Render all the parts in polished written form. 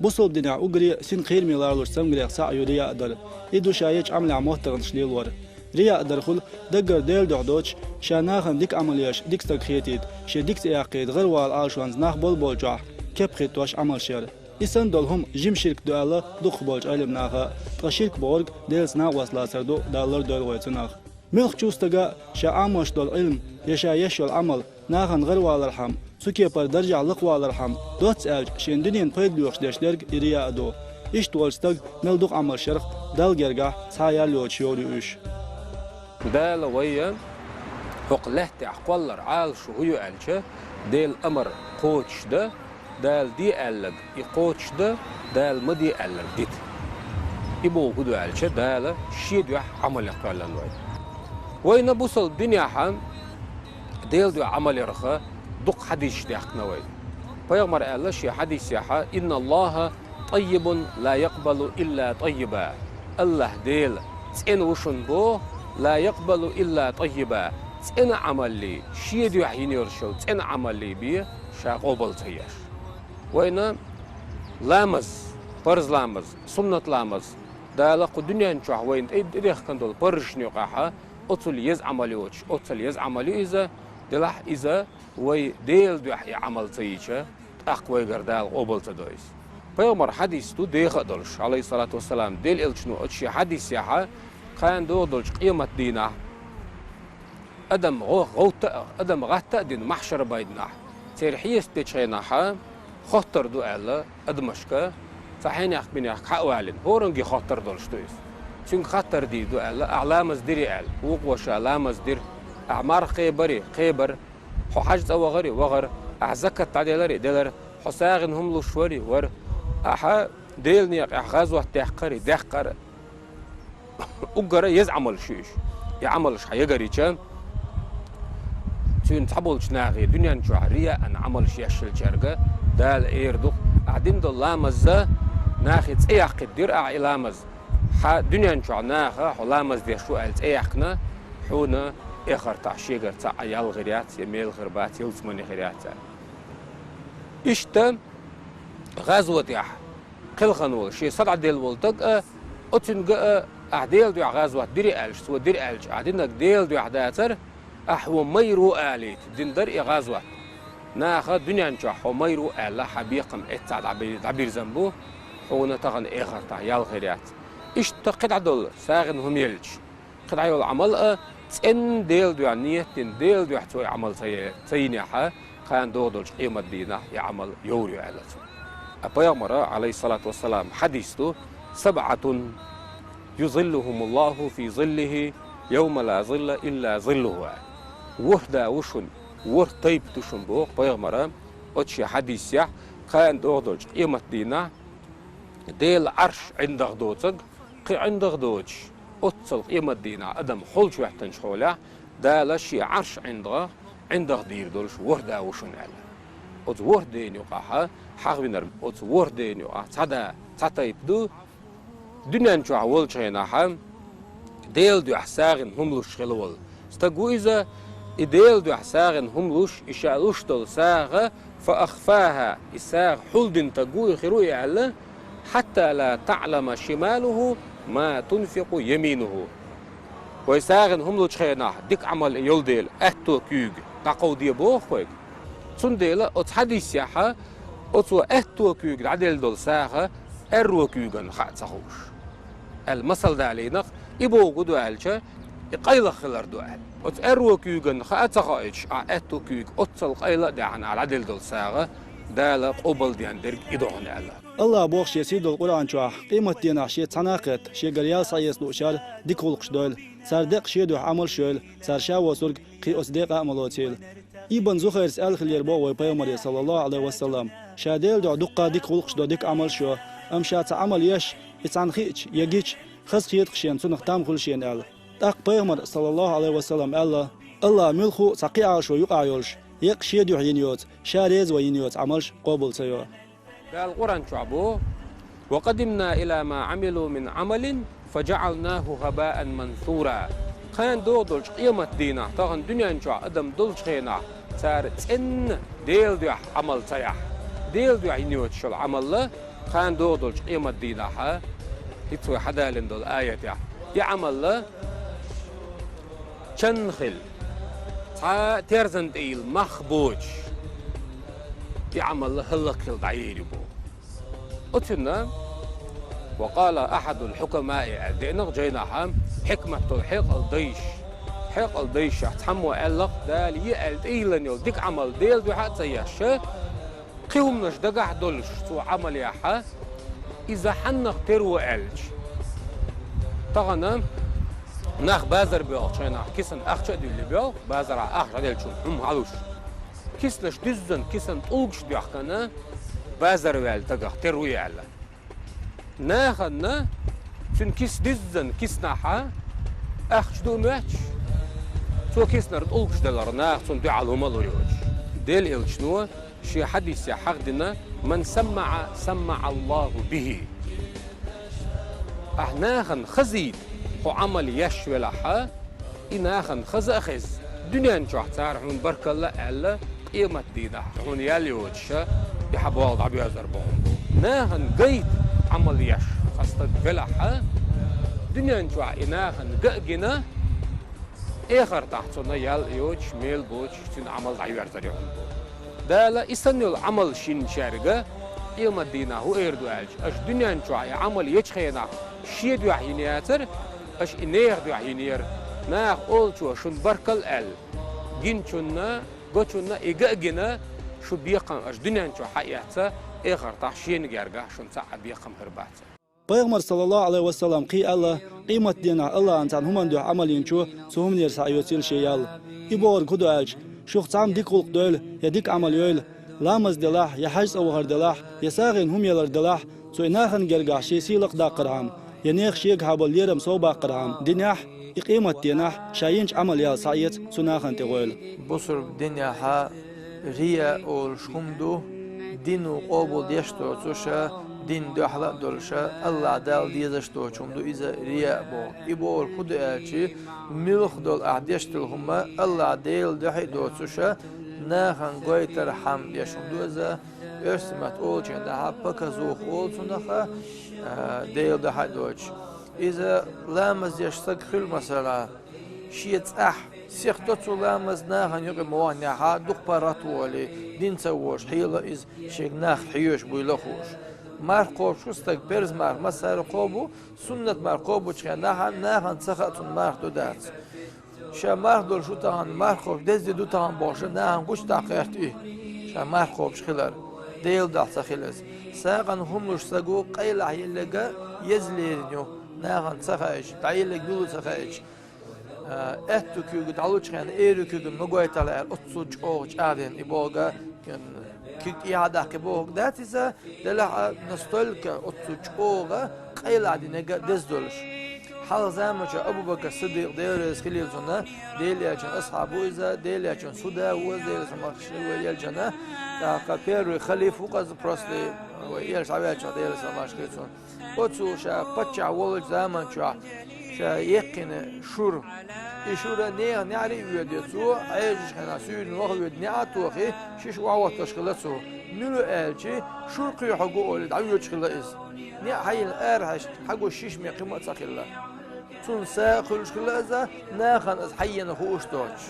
بوصل دنيا أجري سين خير ميلار لرسم غريق ساعة يريا أدر إدو شايج عمل عمود تغنش ليلور ريا أدر خل دقر ديل دعدوش شاناخن ديك عملياش ديك استغخيتيد شي ديك سياقيد غير وال آلشوانز ناخ بول بول جاح كيب خيتواش عمل شير إسان دولهم جيم شرك دوالا دوخ بولج علم ناخا تغشيرك بورج ديل سنا وصلا سردو دالر دول ويتناخ ملخ جوستغا شا عموش دول علم يشا يشو العمل ناخن غير والرحم سوكي بار درجة لقوالرحم دوتس ألج شندنين بيدلوش دشلرج إريا أدو إيش تولستغ ملدوق عمل شرق دال جرجع سايا لوتش يوري إيش دال ويا فوق لهت أقوالر عال شو هو ألجه دال أمر قوتش ده دال دي ألج يقوتش ده دال مدي ألج ديت يبو قدو ألجه دال شيد يح عمل يقوالن وين بوصل الدنيا حن دال دو عمل يرخه دق حديث ديحك نوي فيغمر الله شي حديث يحا إن الله طيب لا يقبل إلا طيبا الله ديل تسين وشن بو لا يقبل إلا طيبا تسين عمل لي شي ديح ينيرشو تسين عمل لي بيه شا قبل تيش وين لامز فرز لامز سنة لامز دا لقو دنيا نشوح وين إديخ كندول برش نيقاحا أطل يز عمليوش أطل يز عمليو دلح إذا وي ديل دو عمل تيجا أقوى جردال قبل تدويس فيومر حديث تو ديخ دولش عليه الصلاة والسلام ديل إلشنو أتشي حديث يحا كان دو دولش قيمة دينا أدم غوت دين محشر بايدنا ترحيس تشينا حا خطر دو ألا أدمشكا صحين يحك بين يحك حقوالين هورنجي خطر دولش تويس شون خطر دي دو ألا أعلامز ديري أل وقوش أعلامز دير أعمار خيبر حاجز أو غري وغر أعزكت تعديلري دلر حساغن هم لشوري ور أحا ديلني غزوة تحقري دحقر أجرا يزعمل شيش يعملش حيجري كان تون تحبولش ناغي دنيا نجوعرية أن عمل شيش الجرجة دال إيردو قاعدين دول لامز ناخي تأيح قدير لامز دنيا نجوع ناخا حلامز دي شو قال تأيحنا حونا إخر تعشيقر تاع يال غريات يميل غربات يلزمني غريات إشتا غزوة يح قل خنول شيء صدع ديل ولتق أتنجا أعديل دو غزوة دري ألش سو دري ألش أعدينك ديل دو أحداثر أحو ميرو آليت دين دري غزوة ناخذ دنيا نجح وميرو آلا حبيقم اتعد عبير زنبو حونا تغن إخر تاع يال غريات إشتا قطع دول ساغن هم يلج قطع يول عمل تن ديل دو عنية تن ديل دو حتوي عمل تينيحة كان دودلش قيمة دينا يعمل يوري علته أبيغمر عليه الصلاة والسلام حديثه 7 يظلهم الله في ظله يوم لا ظل إلا ظله وحدا وشن ور طيب تشنبوق بيغمر أتشي حديث يح كان دودلش قيمة دينا ديل عرش عند غدوتك عند غدوتش أتصل قيمة دينا أدم حلش وحتنش حوله دا لشي عرش عندها دير دولش وردا وشن على أت وردين يقاها حاغبينر أت وردين يقاه تاتا يبدو دنيا نشوع ولشيناها ديل دو حساغن هملوش خلول استقويزا ديل دو حساغن هملوش إشالوش دول ساغة فأخفاها إساغ حلدن تقوي خروي على حتى لا تعلم شماله ما تنفق يمينه ويساغن هملوش خيناه ديك عمل يولديل أهتو كيوغ تقو دي بوخوك تنديلا أت حديث يحا أتو أهتو كيوغ عدل دول ساغة أرو كيوغن خاتصخوش المثل ده علينا إبو قدو ألشا يقايل خلر دوال أت أرو كيوغن خاتصخوش أهتو كيوغ أتصل قايل دعنا على عدل دول ساغة دالا قبل ديان درك إدوهن الله بوخش يسيد القرآن شوح قيمة دينا شي تناقت شي قريال سايس دوشال ديك خلقش دول سردق شي دوح عمل شول سرشا وسرق قي أصدق عملوتيل ابن زخير سأل خلير بو ويبيمر صلى الله عليه وسلم شاديل دو دقة ديك خلقش دو ديك عمل شو أمشات عمل يش إتعن خيج يجيش خس خيط خشين سنخ تام خلشين ال تاق بيمر صلى الله عليه وسلم الله ملخو سقيع شو يقعيولش يق شي دوح ينيوت شاريز وينيوت عملش قبل سيو القرآن شعبه وقدمنا إلى ما عملوا من عمل فجعلناه هباء منثورا كان دولش قيمة دينا طاغن دنيا نشوع أدم دولش خينا صار تن ديل دو عمل سيح ديل دو ينيوت شو العمل له خان دودلش قيمة دينها يتسوي حدا لندول آية يعمل له تشنخل تا تيرزند إيل مخبوج يعمل له هلك الضعيربو أتنا وقال أحد الحكماء دينغ جيناها حكمة الحق الضيش حق الضيش تحمو ألق دال يأل إيلن يل ديك عمل ديل بحق سياشة قيوم نش دقع دولش سو عمل ياحا إذا حنق ترو ألج طغنا ناخ بازر بيوغ شينا كيسن أخشى دي اللي بيوغ بازر أخشى ديل شون علوش كيسنش دزن كيسن طولقش بيحكنا بازر ويال تقع ترو يعلا ناخنا شن كيس دزن كيس ناحا أخش دو ماتش سو كيس نرد طولقش دلار ناخ سن دي علوم الله يوج ديل إل شنو شي حديث يا حقدنا من سمع الله به احناخن خزيد خو عمل يشوي لها إناخن خز أخز دنيا نجح تعرف من برك الله ألا قيمة دينا هون ياليوتش يحب والد عبي أزربهم ناخن قيد عمل يش خاصة بلحة دنيا نجح إناخن قجنا آخر تحتنا ياليوتش ميل بوتش تين عمل عبي أزربهم ده لا يستنى العمل شين شارجة قيمة دينا هو إيردو ألج أش دنيا نجح عمل يشخينا شيء دو عينياتر اش انير دو عينير ناخ اولچو شون بركل ال جينچونا گوچونا ايگاگنا شو بيقم اش دنيانچو حياتا اخر تحشين جرگا شون سا بيقم هربات Peygamber sallallahu aleyhi ve sellem qi Allah qiymat dina Allah antan human do amalinço sohum ner sayotil şeyal ibor kudu alç şuxtam dikulq döl ya dik amal yöl lamaz delah ya hajs awhar delah ya sagin hum yalar delah so inahan gerga şesilik da qram ينيخ شيك هابل يرم صوبا قرام دنياح إقيمة ديناح شاينش عمل يا سايت سناخن تقول بصر دنياها ريا أول شخمدو دينو قابل ديشتو توشا دين دو حلق دولشا الله دال ديزشتو شمدو إذا ريا بو إبو الكود ألشي ملخ دول أعديشتل هما الله ديل دحي دو توشا ناخن قويتر حمد يشمدو إذا ارسمت أول شندها بكزوخ أول سنخا ديل ده حدوش إذا لامز يشتق خل مثلا شيء سيخ دوتو لامز ناخن يقي موانع ها دوق باراتولي دين سووش حيلا إز شيك ناخ حيوش بيلخوش مار قوب شوستك برز مار مسار قوبو سنة مار قوبو چخي ناخن سخطون مار دو دات شا مار دول شو تاهن مار قوب دزدي دو تاهن باشه ناخن قوش تاقيرت إيه شا مار قوب شخلر ديل داح سخيلز ساقن هم نشتغو قيل عيلقا يزليرنيو ناغن سخايش تعيلق دولو سخايش اتو كيوغو تعلوش خان ايرو كيوغو مقويتالار اتسوج اوغج آدين إبوغا كيوغ إيادا كبوغ داتيزا دلع نستولك اتسوج اوغا قيل عدينيقا دزدولش حال زامجا أبو بكر الصديق ديريز خليل زنا ديلي أجن أصحابه إذا ديلي أجن سودا وديلي سماخشي ويل جنا تاقا بيرو خليف وقز بروسلي ويل شعبي أجن ديلي سماخشي زون وتسو شا بتشع ولج زمان شا يقين شور إشورة نيغ نعري ويديتسو عيجش خنا سيون وغل ويد نعاتوخي شيش وعوة تشغلتسو نلو آلجي شور قيو حقو أولد عيو تشغل إز نيا هاي الأرهش حقو الشيش مي قيمة ساقلا تون ساقلش خلا إذا ناخن إز حينا خوش دوش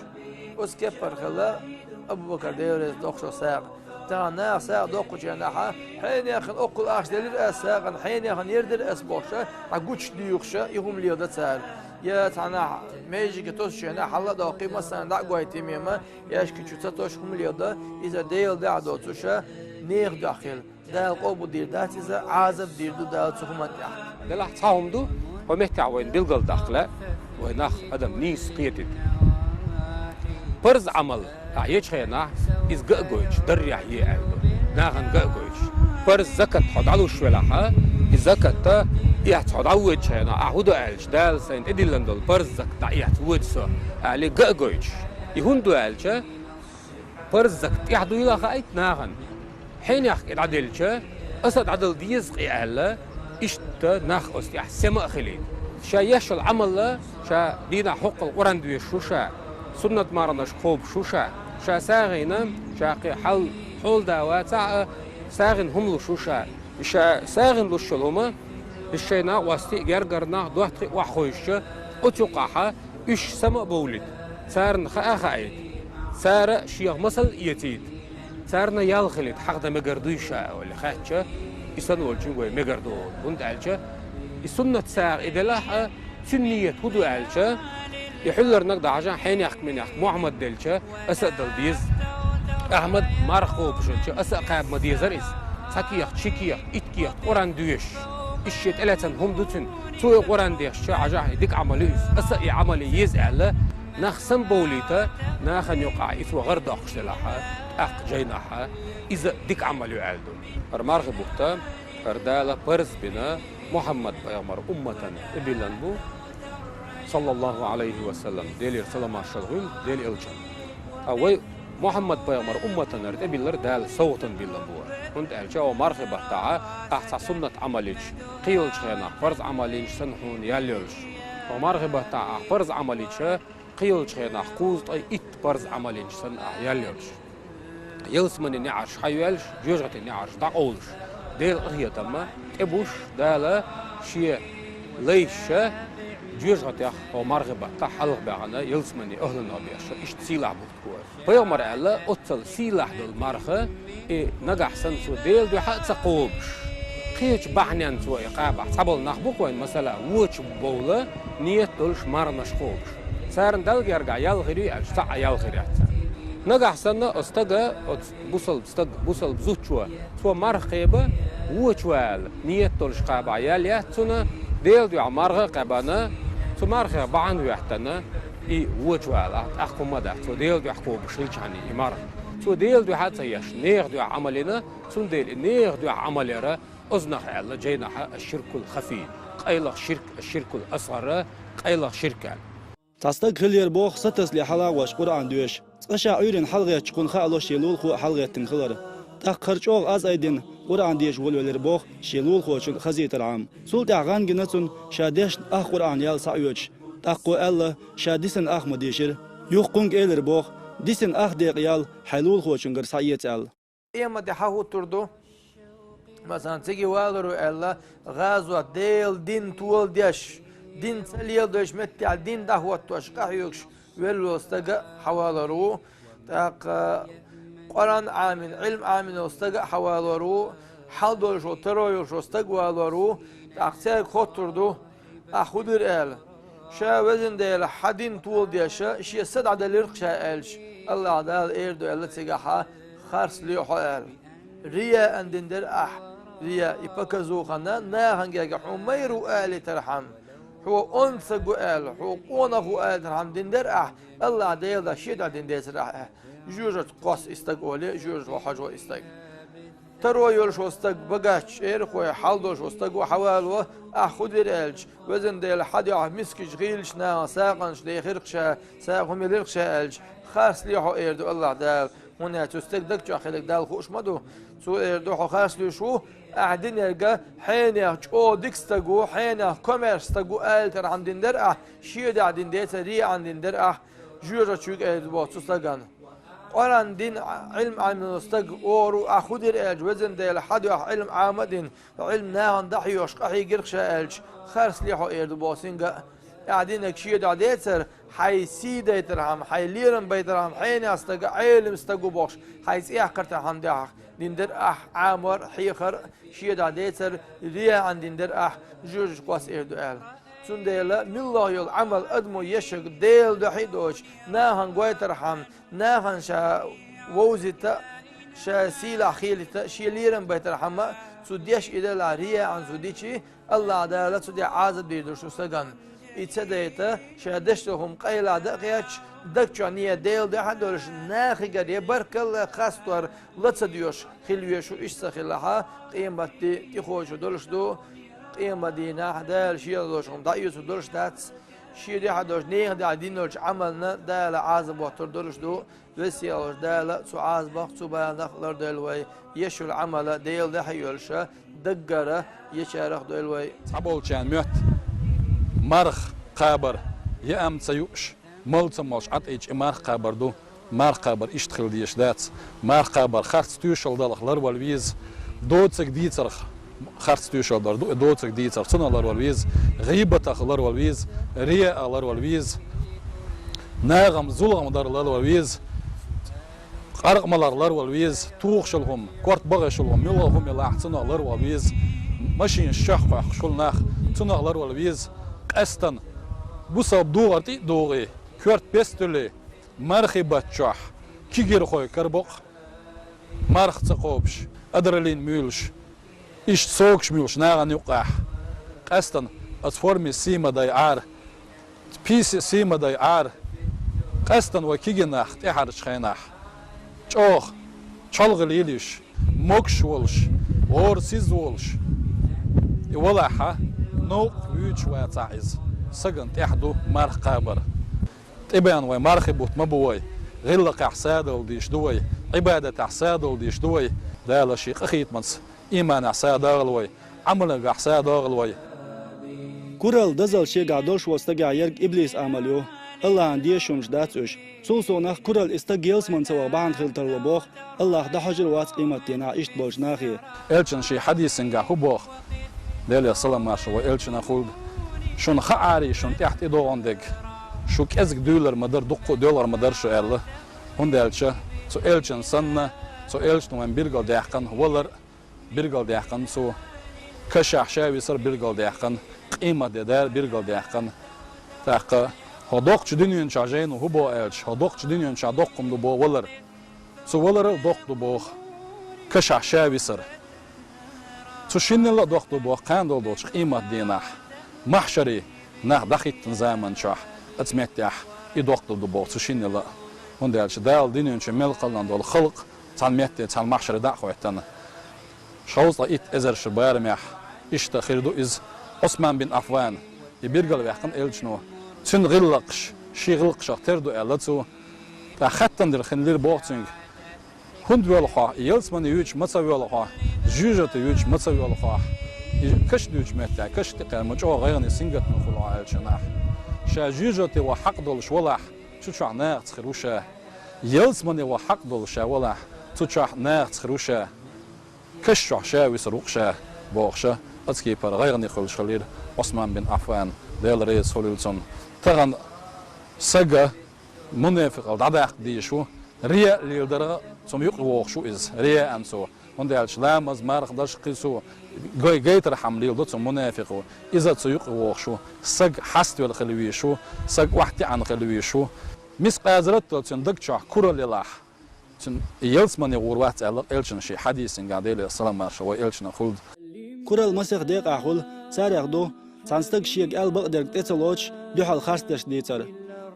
أس كفر خلا أبو بكر ديريز دوخشو ساق تا ناخ ساق دوخو جناحا حين ياخن أقل آخش دلير أس ساقن حين ياخن يردر أس بوشا عقوش ديوخشا يهم ليودة سال يا تانا ميجي كتوش شنا حلا دوقي مثلا دعوة تيميما ياش كتشوتا توش هم ليودة إذا ديل دع دوتوشا نيغ داخل دال قوبو دير دات إذا عازب دير دو دال سخمت يا دلح تصاهم دو ومحتع وين دلقل داخله ويناخ أدم نيس قيتد برز عمل عيش خينا إز قاقويش دريح يعلو ناخن قاقويش برز زكت حد علو شولاها زكت يحتحد عود خينا أعودو ألش دال سين إدلندل برز زكت يحتود سو علي قاقويش يهندو ألش برز زكت يحدو يلاخا أيت ناخن حين يحكي العدلش أصد عدل ديزق يعلا إشتا ناخ أستيح سما خلين شا يشل عمل شا دينا حق القرآن دوي شوشا سنة مارناش خوب شوشا شا ساغينا شاقي حل حول داوات ساغن هملو شوشا إشا ساغن للشلومة الشينا واستي جرجرنا دوحت وحويشة أتوقعها إيش سما بولد سارن خاخايد سار شيخ مصل يتيد سارنا يالخلت حق ده مجردوشة ولا خاتشة يسون والجن وين مجردو وند علشة السنة ساق إذا لا سنية هدو علشة يحلر نقد عشان حين يحكم من يحكم محمد دلشة أسد البيز أحمد مارخو بشنشة أسد قاب مديزريس سكيخ شكيخ إتكيخ قران دويش الشيء ثلاثة هم دوتن سوي قران ديش عجاه ديك عمليس أسد عملي يزعل نخسن بوليتا ناخن يقع إثو غرد أخشلها أق جينها إذا ديك عملي عالدو أرمارغ بوقتا أردالة برز بنا محمد بيغمر أمة إبلانبو صلى الله عليه وسلم ديل سلام الشرغل ديل إلجان أوي محمد بيغمر أمة نرد إبلر دال صوتا بلانبو كنت ألجا ومرغبة تاع أحسا سنة عمليج قيلج خينا فرز عمليج سنحون ياليولج ومرغبة تاع فرز عمليج قيلج خينا قوز إت فرز عمليج سن ياليولج يلسمن نعش حيوالج جوجت نعش تاقولج ديل هي تما ابوش دالا شي ليش جوجت يا ومرغبة تاع حلق بعنا يلسمني أهلنا بيش إيش سلاح بتكون بيومر على أتصل سلاح دول مرخة نجح سنسو ديل دو حق تقوبش قيش بعنيان سو إقابة صبل نخبوك وين مثلا وش بولا نيت دولش مرنش خوبش سارن دل يرجع يالغري أجتاع يالغري نجح سنة استجا بوصل بزوجوا سو مرخبة وشوال نيت دولش قابع يالياتنا ديل دو عمرها قبنا سو مرخبة بعن ويحتنا وشوال أحكم ماذا سو ديل دو حكوا بشريش عني إمارة سو ديل دو حتى يش نير دو عملنا سو ديل نير دو عملنا أزنخ على جينها الشرك الخفي قيل الشرك الأصغر قيل شركان تاستق خلير بوخ ستس لحلا وش قرآن دوش تقشع عيرن حلقة تكون خالو شيلول خو حلقة تنخلر تقرشوغ از ايدن قرآن ديش ولولر بوخ شيلول خو شن خزيت العام سول تعغان جنتون شادش قرآن يال سعيوش تقو الله شادسن مديشر يوخقونج إلر بوخ ديسن ديقيال حلول خو شنجر سعيت ال إما دحاهو تردو مثلا تيجي والرو الله غازو ديل دين طول ديش دين سليل دوش متع دين دهوت توش قحيوكش ولو استجا حوالرو تاق قرآن عامن علم عامن استجا حوالرو حال دولش وترويوش استجوالرو تاق سير خطردو أخودر ال شا وزن ديل حدين طول ديشا شي سدع دليرق شا الش الله عدال ايردو الله تيجاها خارس ليحو ال ريا اندندر ريا يبكزو خنا ناهنجا حميرو آل ترحم هو أنثى قال هو قونه آل ترحم دندر الله ديل شيد دندر ترح جوجت قص استقولي جوجت وحجو استق ترو يولش استق بقاش خوي حالدوش استق وحوالو خدر الج وزن ديل حد مسكج غيلش نا ساقنش ديخرقش ساقهم يلرقش الج خاص ليحو ايردو الله دال هنا تستقدك جو خلق دال خوش مدو سو ايردو خاص لي شو أعدين يلقى حين يحجو ديكستقو حين كوميرس تقو آل ترحم دندر شيد عدين ديتا ري عن دندر جورا تشوك ايردو تستقان قران دين علم عام نستق أورو أخدر الج وزن ديل حد علم عامدين علم ناهن ضحيوش قحي قرقش الج خارس ليحو ايردو بوسينغا قاعدين كشيد عديتر حي سيدة ترحم حي ليرن بيترحم حين استقى علم استقو بوش حي سيح كرترحم داح دندر عامر حيخر شيد عديتر ريا عن دندر جورج قاس ايردو ال سون ديلا من الله يل عمل ادمو يشق ديل دحيدوش ناهن قويترحم ناهن شا ووزتا شا سيلا خيلتا شي ليرن بيترحم سوديش إذا ريا عن سوديشي الله عدالة سودي عازب بيدوش وسجن إتسديتا شادشتهم قيلا دقيقش دكتشانية ديل ده حدولش ناخي قرية برك الله خاستور لتصديوش خلويشو إشتا خلها قيمة تخوشو دولش دو قيمة دينا حدال شيء دوشهم دايوسو دولش داتس شيء دي حدوش نيخ دي عدينوش عملنا دالا عازب وطر دولش دو وسيالوش دالا سو عازبخ سو بيانخ لردلوي يشو العمل ديل ده حيولشا دقرة يشارخ دولوي صابولشان ميوت مرخ قابر يأم تسيوش ملت موش عط إيش مرخ قابر دو مرخ قابر إشتخل ديش دات مرخ قابر خارت تيوشل دالخ لر والويز دوتسك ديترخ خرس تيشالدار دو دوتك ديتر صنالر والويز غيبة أخلر والويز رياء أخلر والويز ناغم زلغم دارلر والويز قرق ملارلر والويز توخ شلهم كورت بغي شلهم يلهم يلا صنالر والويز ماشين الشخ شلناخ صنالر والويز قستن بوساب دوغرتي دوغي كورت بيستولي مرخي باتشاح كيجير خوي كربوق مرخ تقوبش أدرلين ميلش إيش سوكش ميلش ناغن يقاح قستن أتفورمي سيما داي عار بيس سيما داي عار قستن وكيجي ناخ تحرش خيناح چوخ چالغ ليليش موكش ولش غور سيز ولش ولاحة نوق ويوش واتعيز سجن تحدو مرخ قابر تبان وي مرخي بوت مبوي غلق احساد وديش دوي عبادة احساد وديش دوي دالا شيخ اخيت منس ايمان احساد اغلوي عمل احساد اغلوي كورال دزل شي قادوش وستقع يرق ابليس عمليو الله عندي شمش داتوش سولسوناخ كورال استجيلس من سوا بعند خلتر لبوخ الله ده حجر وات قيمتنا عشت بوش ناخي الچن شي حديث نجا بوخ دالي سلام ماشو الچن خولد شون خعاري شون تحت ايدو عندك شو كازك دولار مدر دقو دولار مدر شو الله هندالچا سو الچن سنة سو الچن من بيرغل داحقن ولر بيرغل داحقن سو كشاح شاوي سر بيرغل داحقن قيمة دار بيرغل داحقن تاق هدوق دنيون شاجين وهو الچ هدوق دنيون شادوقم دو بو ولر سو ولر دوق دو بو كشاح شاوي سر سو شينلا دوق دو بو قاندل دوش قيمة ديناح محشري ناخ دخيت زمان شاح اتمتح يدوق دو بو سو شينلا هندالچ دال دنيون شمل قلن دول خلق تنمت تن محشر دعوتنا شوز ات ازر شبار مح اشت خيردو از عثمان بن عفان يبرغل يحقن الجنو تن غلقش شي غلقش تردو الاتو تاختن در خنلر بوتنج هند ولخا يلسمن يوج متصولخا جوجت يوج متصولخا كش دوج متا كش تقامج او غيرني سنجت نخلو الجناح شا جوجت وحق دول شولح شو عناق تخروشه يلسمن وحق دول شولح تشح ناق تخروشه كش شاوي سروقشه بوخشه اتكي بر غيرني خل شلير عثمان بن عفان ديال رئيس هوليلسون تغن سجا منافق او دعاق دي شو ريا ليدر سم يقوخ شو از ريا انسو وندال شلام از مارخ داش قيسو جيتر حملي دوت منافق اذا تسيقوخ شو سج حست ولا خلوي شو سج وحدي عن خلوي شو مس قازرت تندق شح كورللاح تن يلسمن غوروات الچن شي حديث قاديل السلام عليكم الچن خلد كورال مسخ ديق اخول ساريخ دو سانستك شيك ال بقدر تتلوش دحل خاستش ديتر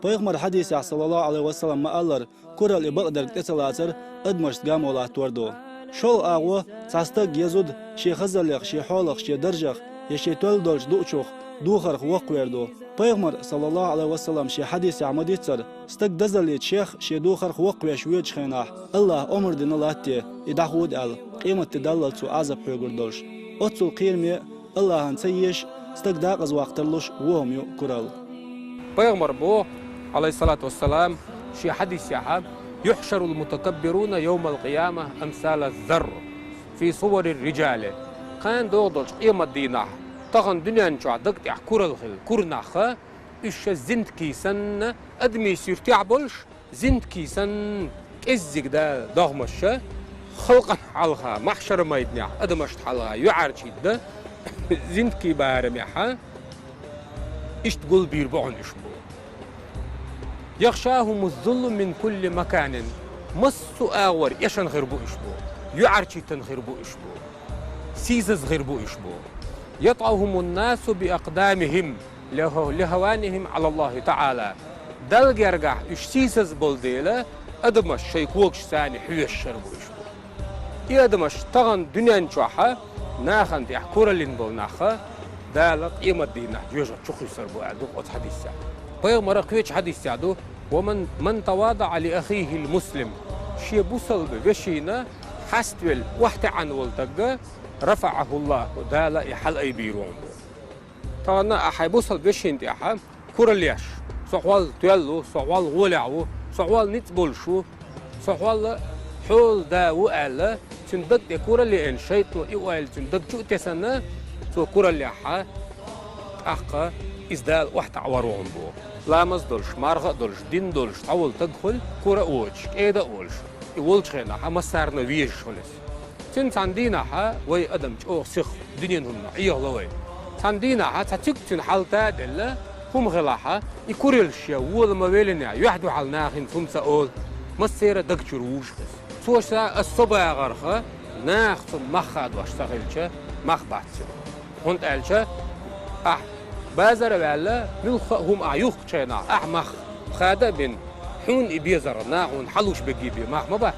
بيغمر حديث صلى الله عليه وسلم ما الله كورال بقدر تتلاتر ادمش قامولا توردو شول اغو ساستك يزود شي خزلق شي حولق شي درجخ يشي تولدولش دوچوخ دوخر وق وردو بيغمر صلى الله عليه وسلم شي حديث عمديتر استك دزل شيخ شي دوخر وق ويش خيناح الله عمر دين الله يدحود ال قيمه تدلل تو عذاب بيغردولش اوتسو قيرمي الله انسيش استك داقز وقتلوش وهم كورال بيغمر بو عليه الصلاة والسلام شي حديث يحب يحشر المتكبرون يوم القيامة أمثال الذر في صور الرجال كان دوغدوش قيمة ديناح طغن دنيا نشوع دقتع كورال خل كورناخا إيش زنت كيسن أدمي سيرتع بولش زنت كيسن كزيك دا دغمش خلقا حالها محشر ما يدنع أدمشت حالها يعرشيد دا زنت كي بارميحا إيش تقول بيربعون إشبو يخشاهم الظل من كل مكان مصو آور يشن غربو إشبو يعرشيتن غربو إشبو سيزز غربو إشبو يطعهم الناس بأقدامهم لهوانهم على الله تعالى دل يرجع إش سيزز بولديلا أدمش شيكوكش ثاني حيش شربو إشبو يادمش طغن دنيا نشوحا ناخن دي حكورة لنبول ناخا دالق قيمة دينا جوجة تشخي سربو عدو قد حديث سعدو بيغمر قويتش حديث سعدو ومن تواضع لأخيه المسلم شي بوصل بشينا حستول وحتى عن ولتقى رفعه الله دالا يحل أي بيرون طبعا أحي بوصل بشين دي أحا كورة ليش صحوال تيالو صحوال غولعو صحوال نتبولشو صحوال حول دا وقال تندق كورة اللي إن شيطو إيوال تندق شو تسنى تو كورة اللي حا أحقا إزدال واحد عوارهم بو لامز دولش مارغ دولش دين دولش أول تدخل كورة أوش كيدا أولش يولش خينا حا مسارنا ويش خلص تن عندنا حا وي أدم أو سخ دنيا هم إيه الله عندنا حا تتك تن حالتا دلة هم غلاحة يكورلش يا وول ما بيلنا يحدو حال ناخن ثم سأول مسيرة دكتور وش بس سوشا الصبا غرخة ناخذ مخاد واشتغلش مخبات هون قالش بازر ولا ملخ هم أعيوخ شينا مخ خادا بين حون إبيزر ناخون حلوش بجيبي مخ ما بات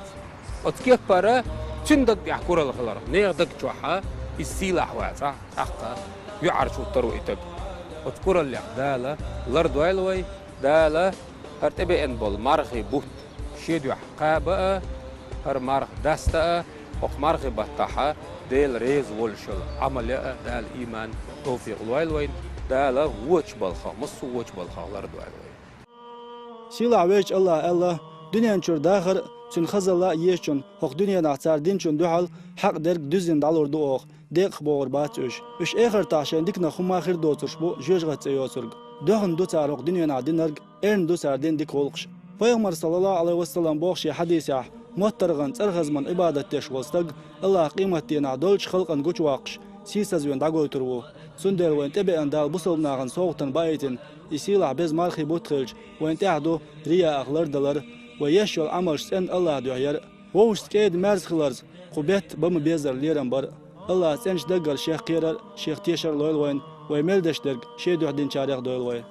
أتكيف برا تندق يحكور الخلر نيردق جوحة السلاح واسع حقا يعرش الطرويتك أذكر اللي دالة الأرض ويلوي دالة هرتبي إن بالمرخي بوت شيدو حقابة هر مرخ دستا وقت مرخي بطحة ديل ريز والشل عملية دال إيمان توفيق الويلوين دالة ووش بالخا مصو ووش بالخا الأرض ويلوي سيلا ويش الله دنيا نشور داخر تن خزلا يشون حق دنيا نعتار دين چون دوحل حق درك دوزين دالور دوخ ديق بور باتوش اش اخر تاشن ديك نخوم اخر دوتش بو جوج غتيوسرگ دوخن دو تارق دنيا نعدينرگ ارن دو ساردين ديك ولقش پیغمبر صلى الله عليه وسلم بوخشي حديثه مترغن ترغزمن عبادت تشولستگ الله قيمت دينا دولش خلقن گوچ واقش سيسزوين داگوترو سندر وين تبي ان دال بوسلناغن سوقتن بايتن يسيلا بز مارخي بوتخلج وين تعدو ريا اغلر دلر ويشول عملش سن الله دوحير ووش كيد مرز خلرز قبيت بم بيزر ليرن بر الله سنش دقر شيخ قيرر شيخ تيشر لويل وين ويملدش درگ شي دوح دين شاريخ دويل وين